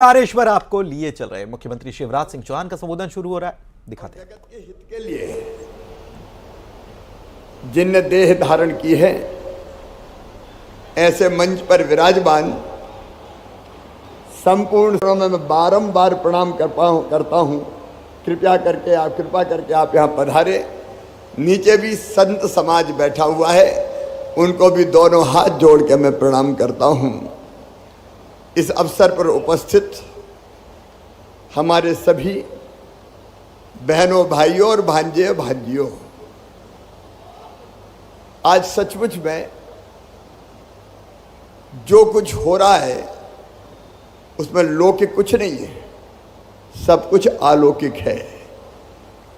तारेश्वर आपको लिए चल रहे मुख्यमंत्री शिवराज सिंह चौहान का संबोधन शुरू हो रहा है, दिखाते हैं। जगत के हित के लिए जिनने देह धारण की है, ऐसे मंच पर विराजमान संपूर्ण में बारंबार प्रणाम करता हूं। कृपा करके आप यहां पधारे। नीचे भी संत समाज बैठा हुआ है, उनको भी दोनों हाथ जोड़ के मैं प्रणाम करता हूं। इस अवसर पर उपस्थित हमारे सभी बहनों, भाइयों और भांजे भांजियों, आज सचमुच में जो कुछ हो रहा है उसमें लौकिक कुछ नहीं है, सब कुछ अलौकिक है।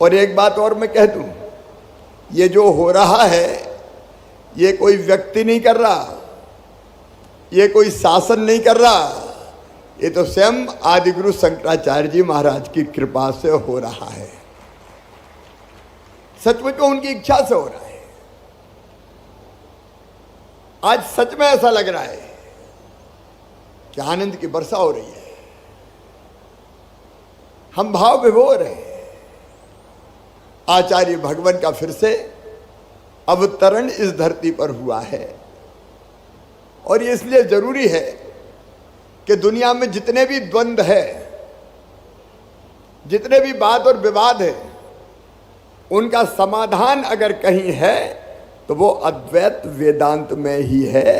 और एक बात और मैं कह दूं, ये जो हो रहा है ये कोई व्यक्ति नहीं कर रहा, ये कोई शासन नहीं कर रहा, ये तो स्वयं आदिगुरु शंकराचार्य जी महाराज की कृपा से हो रहा है। सचमुच में उनकी इच्छा से हो रहा है। आज सच में ऐसा लग रहा है कि आनंद की वर्षा हो रही है। हम भाव विभोर हैं। आचार्य भगवान का फिर से अवतरण इस धरती पर हुआ है, और ये इसलिए जरूरी है कि दुनिया में जितने भी द्वंद्व है, जितने भी वाद और विवाद है, उनका समाधान अगर कहीं है तो वो अद्वैत वेदांत में ही है।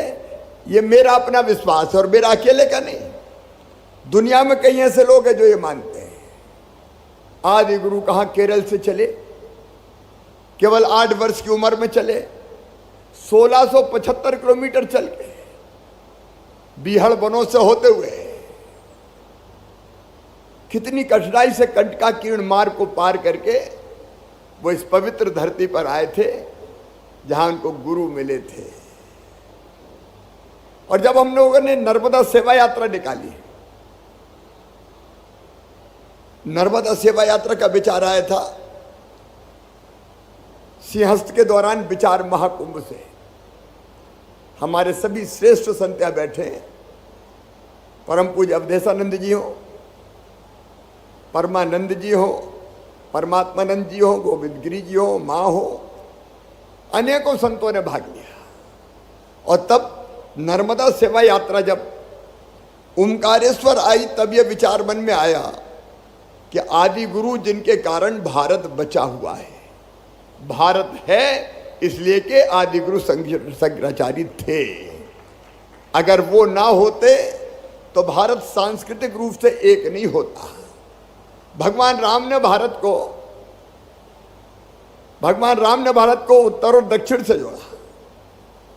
ये मेरा अपना विश्वास है और मेरा अकेले का नहीं। दुनिया में कई ऐसे लोग हैं जो ये मानते हैं। आदि गुरु कहां केरल से चले, केवल 8 वर्ष की उम्र में चले, 1675 किलोमीटर चल के बीहड़ वनों से होते हुए कितनी कठिनाई से कंटकाकीर्ण मार्ग को पार करके वो इस पवित्र धरती पर आए थे जहां उनको गुरु मिले थे। और जब हम लोगों ने नर्मदा सेवा यात्रा निकाली, नर्मदा सेवा यात्रा का विचार आया था सिंहस्थ के दौरान विचार महाकुंभ से। हमारे सभी श्रेष्ठ संत्या बैठे हैं, परम पूज्य अवधेशानंद जी हो, परमानंद जी हो, परमात्मानंद जी हो, गोविंद गिरी जी हो, मां हो, अनेकों संतों ने भाग लिया। और तब नर्मदा सेवा यात्रा जब ओमकारेश्वर आई, तब यह विचार मन में आया कि आदि गुरु जिनके कारण भारत बचा हुआ है, भारत है इसलिए कि आदि गुरु शंकराचार्य थे। अगर वो ना होते तो भारत सांस्कृतिक रूप से एक नहीं होता। भगवान राम ने भारत को उत्तर और दक्षिण से जोड़ा,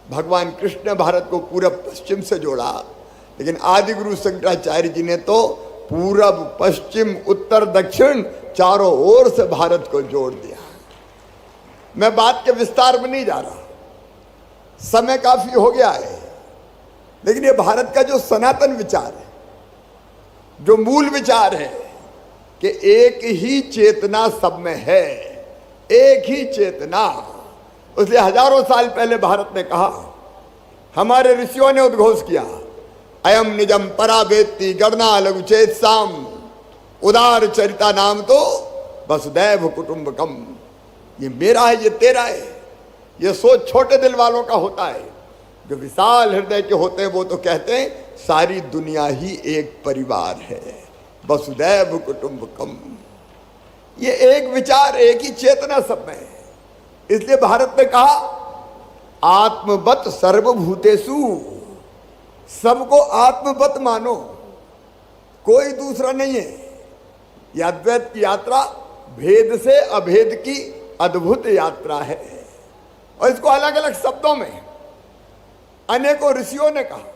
भगवान कृष्ण ने भारत को पूरब पश्चिम से जोड़ा, लेकिन आदि गुरु शंकराचार्य जी ने तो पूरब पश्चिम उत्तर दक्षिण चारों ओर से भारत को जोड़ दिया। मैं बात के विस्तार में नहीं जा रहा, समय काफी हो गया है, लेकिन ये भारत का जो सनातन विचार है, जो मूल विचार है कि एक ही चेतना सब में है, एक ही चेतना। इसलिए हजारों साल पहले भारत ने कहा, हमारे ऋषियों ने उद्घोष किया, अयम निजम परा वेत्ति गणना लघु चेत साम उदार चरिता नाम तो वसुदैव कुटुंबकम। ये मेरा है, ये तेरा है। ये सोच छोटे दिल वालों का होता है। जो विशाल हृदय के होते हैं वो तो कहते हैं सारी दुनिया ही एक परिवार है, वसुदैव कुटुंबकम। ये एक विचार, एक ही चेतना सब में है। इसलिए भारत ने कहा आत्मवत सर्वभूतेषु, सबको आत्मवत मानो, कोई दूसरा नहीं है। यह अद्वैत की यात्रा भेद से अभेद की अद्भुत यात्रा है। और इसको अलग अलग शब्दों में अनेकों ऋषियों ने कहा,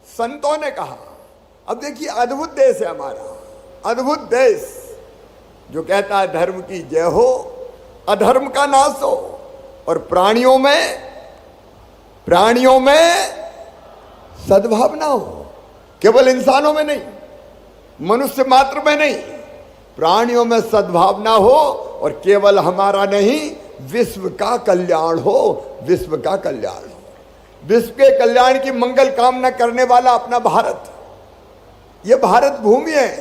संतों ने कहा। अब देखिए, अद्भुत देश है हमारा, अद्भुत देश जो कहता है धर्म की जय हो, अधर्म का नाश हो, और प्राणियों में सद्भावना हो। केवल इंसानों में नहीं, मनुष्य मात्र में नहीं, प्राणियों में सद्भावना हो, और केवल हमारा नहीं, विश्व का कल्याण हो, विश्व का कल्याण हो। विश्व के कल्याण की मंगल कामना करने वाला अपना भारत, ये भारत भूमि है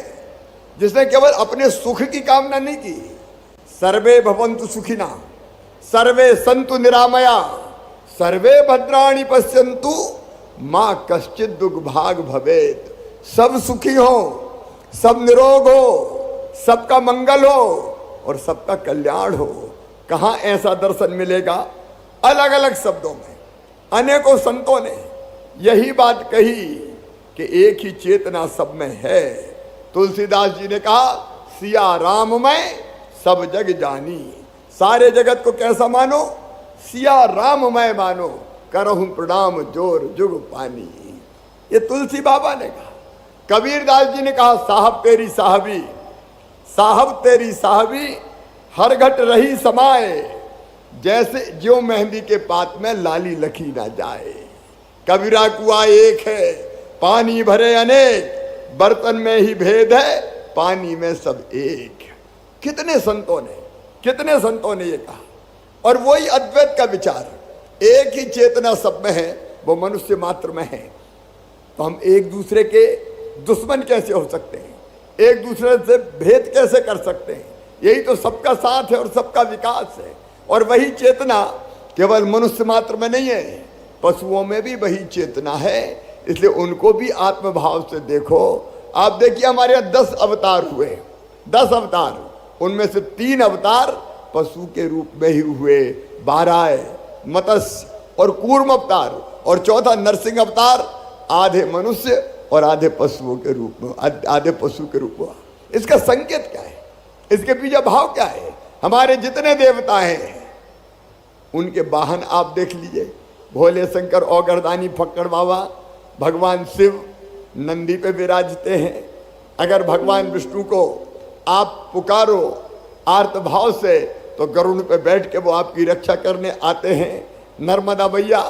जिसने केवल अपने सुख की कामना नहीं की। सर्वे भवन्तु सुखिना, सर्वे सन्तु निरामया, सर्वे भद्राणि पश्यन्तु मां कश्चित दुर्भाग भवेत। सब सुखी हो, सब निरोग हो, सबका मंगल हो और सबका कल्याण हो। कहां ऐसा दर्शन मिलेगा? अलग अलग शब्दों में अनेकों संतों ने यही बात कही कि एक ही चेतना सब में है। तुलसीदास जी ने कहा, सिया राम में सब जग जानी। सारे जगत को कैसा मानो? सिया राम मैं मानो, करहूं प्रणाम जोर जुग पानी। ये तुलसी बाबा ने कहा। कबीरदास जी ने कहा, साहब तेरी साहबी, साहब तेरी साहबी हर घट रही समाए, जैसे ज्यों मेहंदी के पात में लाली लखी ना जाए। कबीरा कुआ एक है, पानी भरे अनेक, बर्तन में ही भेद है, पानी में सब एक। कितने संतों ने ये कहा। और वही अद्वैत का विचार, एक ही चेतना सब में है, वो मनुष्य मात्र में है। तो हम एक दूसरे के दुश्मन कैसे हो सकते हैं? एक दूसरे से भेद कैसे कर सकते हैं? यही तो सबका साथ है और सबका विकास है। और वही चेतना केवल मनुष्य मात्र में नहीं है, पशुओं में भी वही चेतना है। इसलिए उनको भी आत्मभाव से देखो। आप देखिए, हमारे यहाँ 10 अवतार हुए, 10 अवतार, उनमें से 3 अवतार पशु के रूप में ही हुए, 12 मत्स्य और कूर्म अवतार, और चौथा नरसिंह अवतार, आधे मनुष्य और आधे पशुओं के रूप में, आधे पशु के रूप में। इसका संकेत क्या है? इसके पीछे भाव क्या है? हमारे जितने देवता हैं उनके वाहन आप देख लीजिए। भोले शंकर औगरदानी फक्कड़ बाबा, भगवान शिव नंदी पे विराजते हैं। अगर भगवान विष्णु को आप पुकारो आर्त भाव से तो गरुड़ पे बैठ के वो आपकी रक्षा करने आते हैं। नर्मदा मैया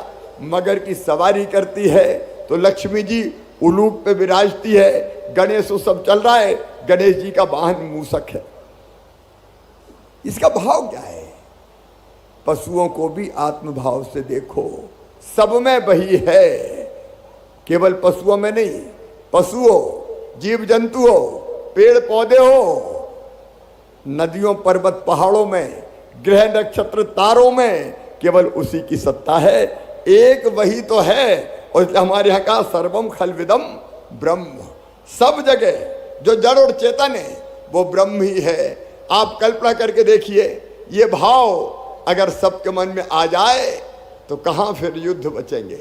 मगर की सवारी करती है तो लक्ष्मी जी उलूक पे विराजती है। गणेश उत्सव चल रहा है, गणेश जी का वाहन मूषक है। इसका भाव क्या है? पशुओं को भी आत्मभाव से देखो, सब में वही है, केवल पशुओं में नहीं। पशु हो, जीव जंतु हो, पेड़ पौधे हो, नदियों पर्वत पहाड़ों में, ग्रह नक्षत्र तारों में, केवल उसी की सत्ता है। एक वही तो है। और इसलिए हमारे यहाँ का सर्वम खलविदम ब्रह्म, सब जगह जो जड़ और चेतन है वो ब्रह्म ही है। आप कल्पना करके देखिए, ये भाव अगर सबके मन में आ जाए तो कहाँ फिर युद्ध बचेंगे?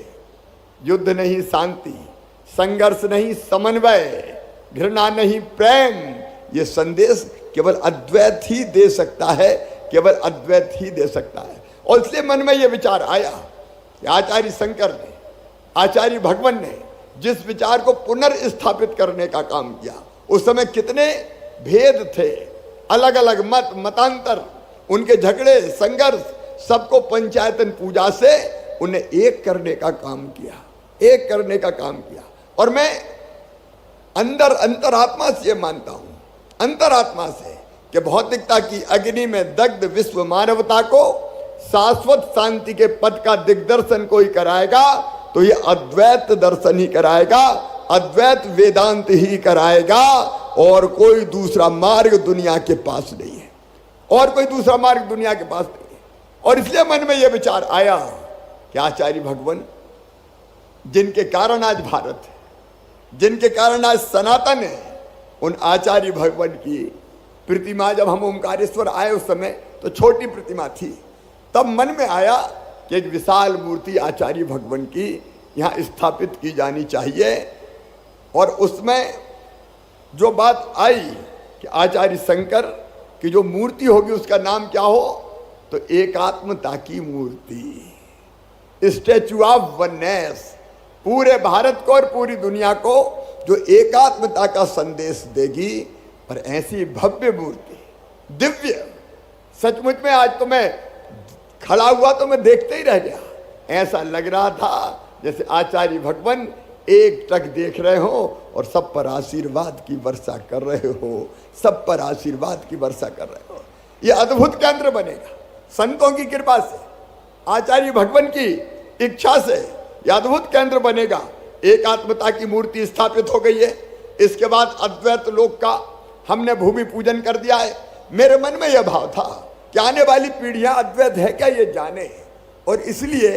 युद्ध नहीं शांति, संघर्ष नहीं समन्वय, घृणा नहीं प्रेम। ये संदेश केवल अद्वैत ही दे सकता है, केवल अद्वैत ही दे सकता है। और इसलिए मन में ये विचार आया कि आचार्य शंकर ने, आचार्य भगवान ने जिस विचार को पुनर्स्थापित करने का काम किया, उस समय कितने भेद थे, अलग अलग मत, मतांतर, उनके झगड़े, संघर्ष, सबको पंचायतन पूजा से उन्हें एक करने का काम किया, एक करने का काम किया। और मैं अंतरात्मा से ये मानता हूं, अंतरात्मा से, कि भौतिकता की अग्नि में दग्ध विश्व मानवता को शाश्वत शांति के पद का दिग्दर्शन कोई कराएगा तो ये अद्वैत दर्शन ही कराएगा, अद्वैत वेदांत ही कराएगा। और कोई दूसरा मार्ग दुनिया के पास नहीं है, और कोई दूसरा मार्ग दुनिया के पास नहीं है। और इसलिए मन में यह विचार आया कि आचार्य भगवान, जिनके कारण आज भारत है, जिनके कारण आज सनातन है, उन आचार्य भगवान की प्रतिमा, जब हम ओमकारेश्वर आए उस समय तो छोटी प्रतिमा थी, तब मन में आया कि एक विशाल मूर्ति आचार्य भगवान की यहाँ स्थापित की जानी चाहिए। और उसमें जो बात आई कि आचार्य शंकर की जो मूर्ति होगी उसका नाम क्या हो, तो एकात्मता की मूर्ति, स्टैचू ऑफ वननेस, पूरे भारत को और पूरी दुनिया को जो एकात्मता का संदेश देगी। और ऐसी भव्य मूर्ति, दिव्य, सचमुच में आज तो मैं खड़ा हुआ तो मैं देखते ही रह गया। ऐसा लग रहा था जैसे आचार्य भगवान एक टक देख रहे हो और सब पर आशीर्वाद की वर्षा कर रहे हो, सब पर आशीर्वाद की वर्षा कर रहे हो। ये अद्भुत केंद्र बनेगा संतों की कृपा से, आचार्य भगवान की इच्छा से ये अद्भुत केंद्र बनेगा। एकात्मता की मूर्ति स्थापित हो गई है। इसके बाद अद्वैत लोक का हमने भूमि पूजन कर दिया है। मेरे मन में यह भाव था कि आने वाली पीढ़ियां अद्वैत है क्या ये जाने, और इसलिए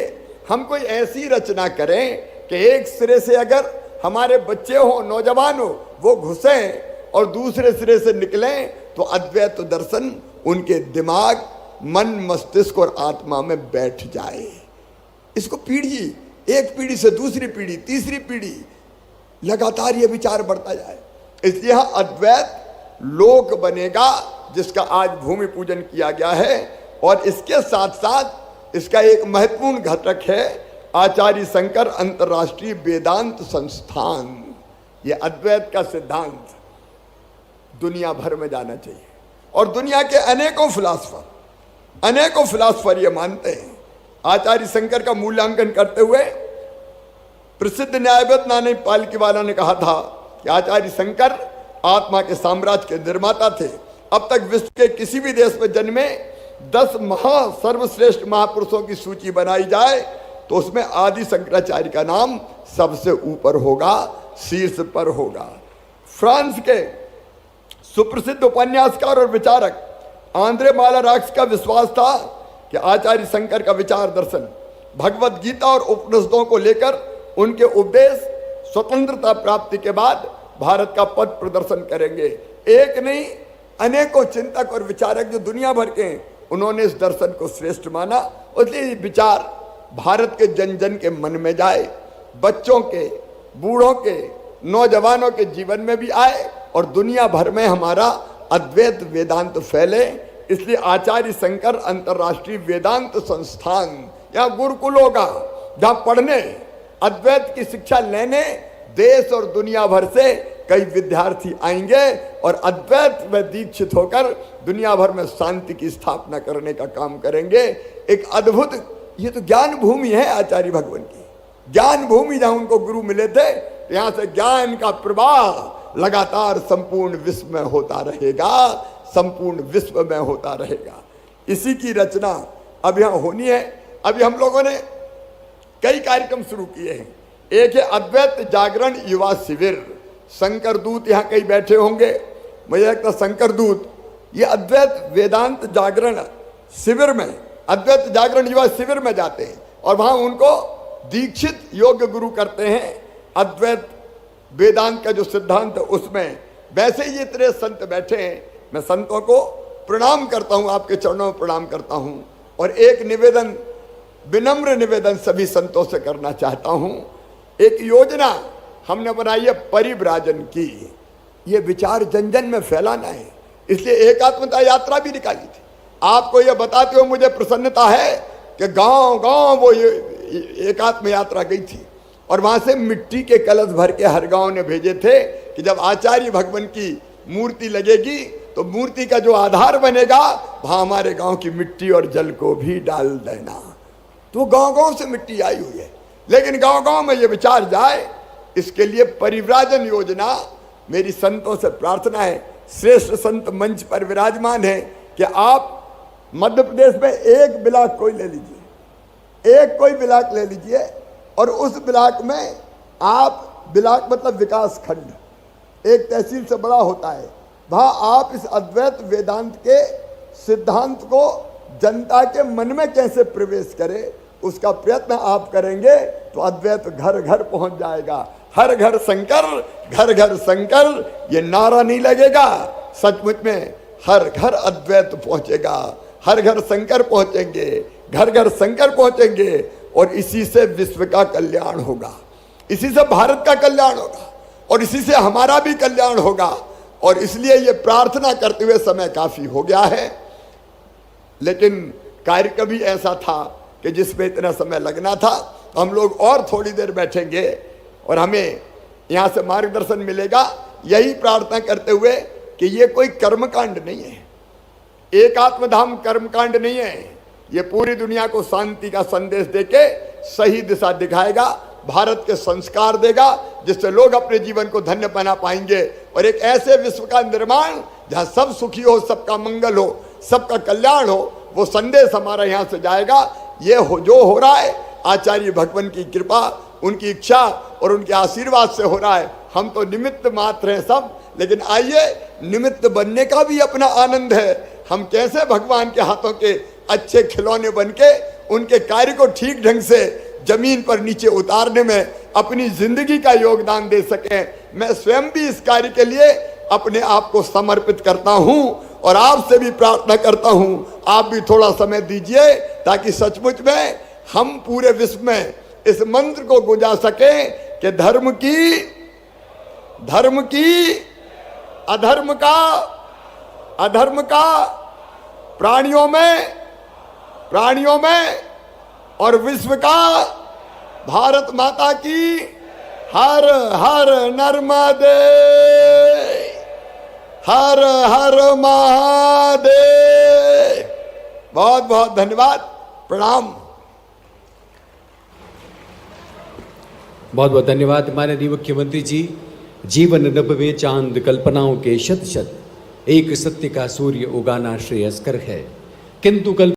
हम कोई ऐसी रचना करें कि एक सिरे से अगर हमारे बच्चे हो, नौजवान हो, वो घुसें और दूसरे सिरे से निकलें तो अद्वैत दर्शन उनके दिमाग, मन, मस्तिष्क और आत्मा में बैठ जाए। इसको पीढ़ी, एक पीढ़ी से दूसरी पीढ़ी, तीसरी पीढ़ी, लगातार ये विचार बढ़ता जाए। इसलिए यहां अद्वैत लोक बनेगा जिसका आज भूमि पूजन किया गया है। और इसके साथ साथ इसका एक महत्वपूर्ण घटक है आचार्य शंकर अंतर्राष्ट्रीय वेदांत संस्थान। ये अद्वैत का सिद्धांत दुनिया भर में जाना चाहिए और दुनिया के अनेकों फिलासफर ये मानते हैं। आचार्य शंकर का मूल्यांकन करते हुए प्रसिद्ध न्यायविद नानी पालकीवाला ने कहा था कि आचार्य शंकर आत्मा के साम्राज्य के निर्माता थे। अब तक विश्व के किसी भी देश में जन्मे 10 सर्वश्रेष्ठ महापुरुषों की सूची बनाई जाए तो उसमें आदि शंकराचार्य का नाम सबसे ऊपर होगा, शीर्ष पर होगा। फ्रांस के सुप्रसिद्ध उपन्यासकार और विचारक आंद्रे मालाराक्स का विश्वास था कि आचार्य शंकर का विचार दर्शन भगवत गीता और उपनिषदों को लेकर उनके उपदेश स्वतंत्रता प्राप्ति के बाद भारत का पथ प्रदर्शन करेंगे। एक नहीं, अनेकों चिंतक और विचारक जो दुनिया भर के हैं, उन्होंने इस दर्शन को श्रेष्ठ माना। इसलिए विचार भारत के जन जन के मन में जाए, बच्चों के, बूढ़ों के, नौजवानों के जीवन में भी आए और दुनिया भर में हमारा अद्वैत वेदांत फैले। इसलिए आचार्य शंकर अंतर्राष्ट्रीय वेदांत संस्थान यहाँ गुरुकुल होगा, जहाँ पढ़ने, अद्वैत की शिक्षा लेने देश और दुनिया भर से कई विद्यार्थी आएंगे और अद्वैत में दीक्षित होकर दुनिया भर में शांति की स्थापना करने का काम करेंगे। एक अद्भुत, ये तो ज्ञान भूमि है आचार्य भगवान की, ज्ञान भूमि। जहां उनको गुरु मिले थे, यहां से ज्ञान का प्रवाह लगातार संपूर्ण विश्व में होता रहेगा, संपूर्ण विश्व में होता रहेगा। इसी की रचना अब यहां होनी है। अभी हम लोगों ने कई कार्यक्रम शुरू किए हैं। एक है अद्वैत जागरण युवा शिविर। शंकर दूत यहाँ कई बैठे होंगे, मुझे लगता शंकर दूत ये अद्वैत वेदांत जागरण शिविर में, अद्वैत जागरण युवा शिविर में जाते हैं और वहाँ उनको दीक्षित योग्य गुरु करते हैं। अद्वैत वेदांत का जो सिद्धांत है उसमें वैसे ही इतने संत बैठे हैं। मैं संतों को प्रणाम करता हूँ, आपके चरणों में प्रणाम करता हूँ। और एक निवेदन, विनम्र निवेदन सभी संतों से करना चाहता हूँ। एक योजना हमने बनाई है परिव्राजन की, ये विचार जन जन में फैलाना है। इसलिए एकात्मता यात्रा भी निकाली थी। आपको ये बताते हुए मुझे प्रसन्नता है कि गांव गांव वो ये एकात्म यात्रा गई थी और वहां से मिट्टी के कलश भर के हर गांव ने भेजे थे कि जब आचार्य भगवान की मूर्ति लगेगी तो मूर्ति का जो आधार बनेगा वहां हमारे गांव की मिट्टी और जल को भी डाल देना। तो गांव गांव से मिट्टी आई हुई है, लेकिन गांव गांव में ये विचार जाए, इसके लिए परिव्राजन योजना। मेरी संतों से प्रार्थना है, श्रेष्ठ संत मंच पर विराजमान है, कि आप मध्य प्रदेश में एक ब्लॉक कोई ले लीजिए, एक कोई ब्लॉक ले लीजिए और उस ब्लॉक में आप, ब्लॉक मतलब विकास खंड, एक तहसील से बड़ा होता है, वहाँ आप इस अद्वैत वेदांत के सिद्धांत को जनता के मन में कैसे प्रवेश करे उसका प्रयत्न आप करेंगे तो अद्वैत घर घर पहुंच जाएगा। हर घर शंकर, घर घर शंकर, ये नारा नहीं लगेगा, सचमुच में हर घर अद्वैत पहुंचेगा, हर घर शंकर पहुंचेंगे, घर घर शंकर पहुंचेंगे और इसी से विश्व का कल्याण होगा, इसी से भारत का कल्याण होगा और इसी से हमारा भी कल्याण होगा। और इसलिए ये प्रार्थना करते हुए समय काफी हो गया है, लेकिन कार्यक्रम भी ऐसा था कि जिसमें इतना समय लगना था। हम लोग और थोड़ी देर बैठेंगे और हमें यहाँ से मार्गदर्शन मिलेगा, यही प्रार्थना करते हुए कि ये कोई कर्मकांड नहीं है, एक आत्मधाम कर्मकांड नहीं है। ये पूरी दुनिया को शांति का संदेश देके सही दिशा दिखाएगा, भारत के संस्कार देगा, जिससे लोग अपने जीवन को धन्य बना पाएंगे और एक ऐसे विश्व का निर्माण जहाँ सब सुखी हो, सबका मंगल हो, सबका कल्याण हो, वो संदेश हमारा यहाँ से जाएगा। ये जो हो रहा है आचार्य भगवान की कृपा, उनकी इच्छा और उनके आशीर्वाद से हो रहा है हम तो निमित्त मात्र हैं सब। लेकिन आइए, निमित्त बनने का भी अपना आनंद है। हम कैसे भगवान के हाथों के अच्छे खिलौने बन के उनके कार्य को ठीक ढंग से जमीन पर नीचे उतारने में अपनी जिंदगी का योगदान दे सकें। मैं स्वयं भी इस कार्य के लिए अपने आप को समर्पित करता हूं और आपसे भी प्रार्थना करता हूं, आप भी थोड़ा समय दीजिए ताकि सचमुच में हम पूरे विश्व में इस मंत्र को गुंजा सकें कि धर्म की अधर्म का प्राणियों में और विश्व का भारत माता की हर हर नर्मदे, हर हर महादेव। बहुत बहुत धन्यवाद, प्रणाम। बहुत बहुत धन्यवाद माननीय मुख्यमंत्री जी। जीवन 90 चांद, कल्पनाओं के शत शत, एक सत्य का सूर्य उगाना श्रेयस्कर है, किंतु